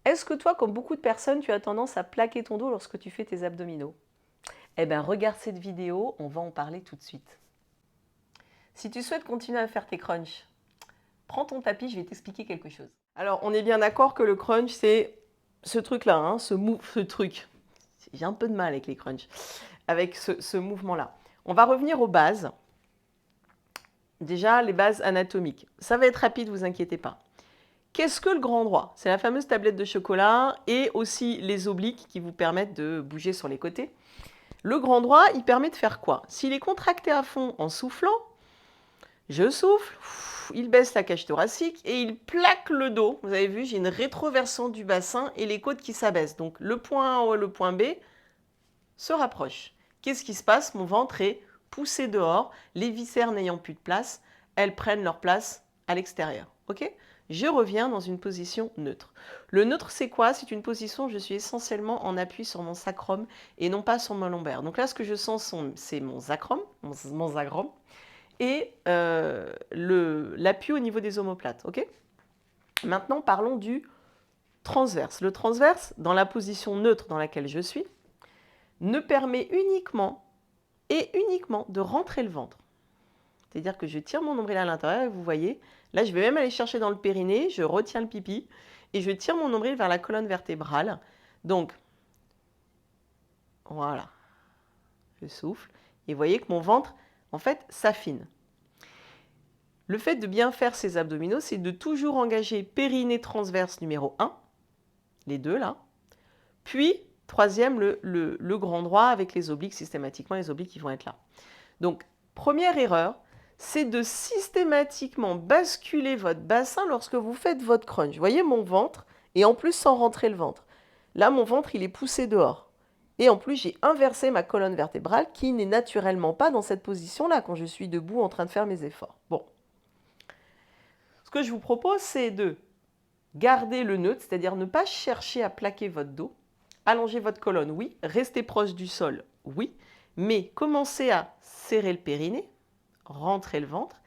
Est-ce que toi, comme beaucoup de personnes, tu as tendance à plaquer ton dos lorsque tu fais tes abdominaux? Eh bien, regarde cette vidéo, on va en parler tout de suite. Si tu souhaites continuer à faire tes crunchs, prends ton tapis, je vais t'expliquer quelque chose. Alors, on est bien d'accord que le crunch, c'est ce truc-là, hein, ce truc. J'ai un peu de mal avec les crunchs, avec ce mouvement-là. On va revenir aux bases. Déjà, les bases anatomiques. Ça va être rapide, vous inquiétez pas. Qu'est-ce que le grand droit? C'est la fameuse tablette de chocolat et aussi les obliques qui vous permettent de bouger sur les côtés. Le grand droit, il permet de faire quoi? S'il est contracté à fond en soufflant, je souffle, il baisse la cage thoracique et il plaque le dos. Vous avez vu, j'ai une rétroversion du bassin et les côtes qui s'abaissent. Donc le point A et le point B se rapprochent. Qu'est-ce qui se passe? Mon ventre est poussé dehors, les viscères n'ayant plus de place, elles prennent leur place à l'extérieur. Ok? Je reviens dans une position neutre. Le neutre, c'est quoi? C'est une position où je suis essentiellement en appui sur mon sacrum et non pas sur mon lombaire. Donc là, ce que je sens, c'est mon sacrum, mon sacrum, et l'appui au niveau des omoplates. Ok? Maintenant, parlons du transverse. Le transverse, dans la position neutre dans laquelle je suis, ne permet uniquement de rentrer le ventre. C'est-à-dire que je tire mon nombril à l'intérieur et vous voyez, là je vais même aller chercher dans le périnée, je retiens le pipi et je tire mon nombril vers la colonne vertébrale. Donc, voilà, je souffle et vous voyez que mon ventre, en fait, s'affine. Le fait de bien faire ces abdominaux, c'est de toujours engager périnée transverse numéro 1, les deux là, puis troisième, le grand droit avec les obliques, systématiquement les obliques qui vont être là. Donc, première erreur, c'est de systématiquement basculer votre bassin lorsque vous faites votre crunch. Vous voyez mon ventre, et en plus sans rentrer le ventre. Là, mon ventre, il est poussé dehors. Et en plus, j'ai inversé ma colonne vertébrale qui n'est naturellement pas dans cette position-là quand je suis debout en train de faire mes efforts. Bon. Ce que je vous propose, c'est de garder le neutre, c'est-à-dire ne pas chercher à plaquer votre dos. Allonger votre colonne, oui. Rester proche du sol, oui. Mais commencez à serrer le périnée, rentrer le ventre,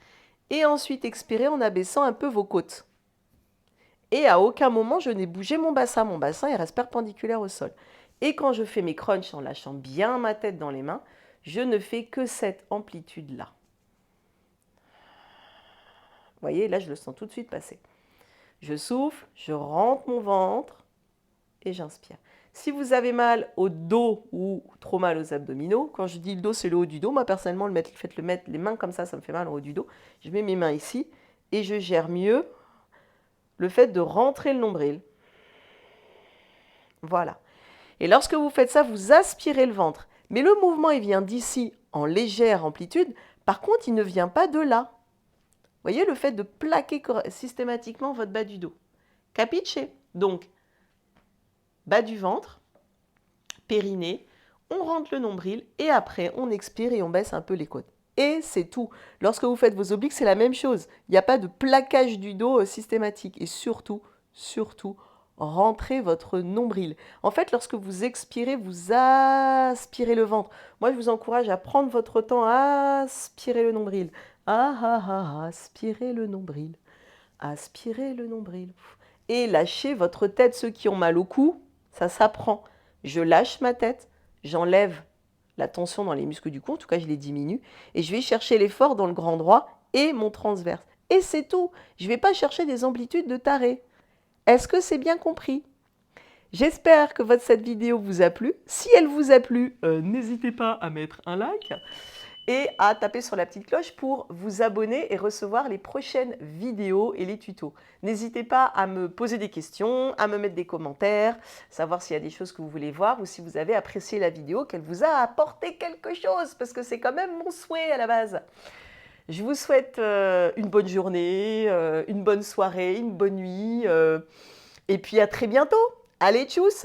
et ensuite expirer en abaissant un peu vos côtes. Et à aucun moment, je n'ai bougé mon bassin. Mon bassin, il reste perpendiculaire au sol. Et quand je fais mes crunchs en lâchant bien ma tête dans les mains, je ne fais que cette amplitude-là. Vous voyez, là, je le sens tout de suite passer. Je souffle, je rentre mon ventre et j'inspire. Si vous avez mal au dos ou trop mal aux abdominaux, quand je dis le dos, c'est le haut du dos. Moi, personnellement, faites le mettre les mains comme ça me fait mal au haut du dos. Je mets mes mains ici et je gère mieux le fait de rentrer le nombril. Voilà. Et lorsque vous faites ça, vous aspirez le ventre. Mais le mouvement, il vient d'ici en légère amplitude. Par contre, il ne vient pas de là. Vous voyez le fait de plaquer systématiquement votre bas du dos. Capiche? Donc, bas du ventre, périnée, on rentre le nombril et après on expire et on baisse un peu les côtes. Et c'est tout. Lorsque vous faites vos obliques, c'est la même chose. Il n'y a pas de plaquage du dos systématique. Et surtout, rentrez votre nombril. En fait, lorsque vous expirez, vous aspirez le ventre. Moi, je vous encourage à prendre votre temps à aspirer le nombril. Aspirez le nombril. Aspirez le nombril. Et lâchez votre tête. Ceux qui ont mal au cou, ça s'apprend. Je lâche ma tête, j'enlève la tension dans les muscles du cou, en tout cas je les diminue, et je vais chercher l'effort dans le grand droit et mon transverse. Et c'est tout. Je ne vais pas chercher des amplitudes de taré. Est-ce que c'est bien compris? J'espère que cette vidéo vous a plu. Si elle vous a plu, n'hésitez pas à mettre un like et à taper sur la petite cloche pour vous abonner et recevoir les prochaines vidéos et les tutos. N'hésitez pas à me poser des questions, à me mettre des commentaires, savoir s'il y a des choses que vous voulez voir ou si vous avez apprécié la vidéo, qu'elle vous a apporté quelque chose, parce que c'est quand même mon souhait à la base. Je vous souhaite une bonne journée, une bonne soirée, une bonne nuit, et puis à très bientôt. Allez, tchuss!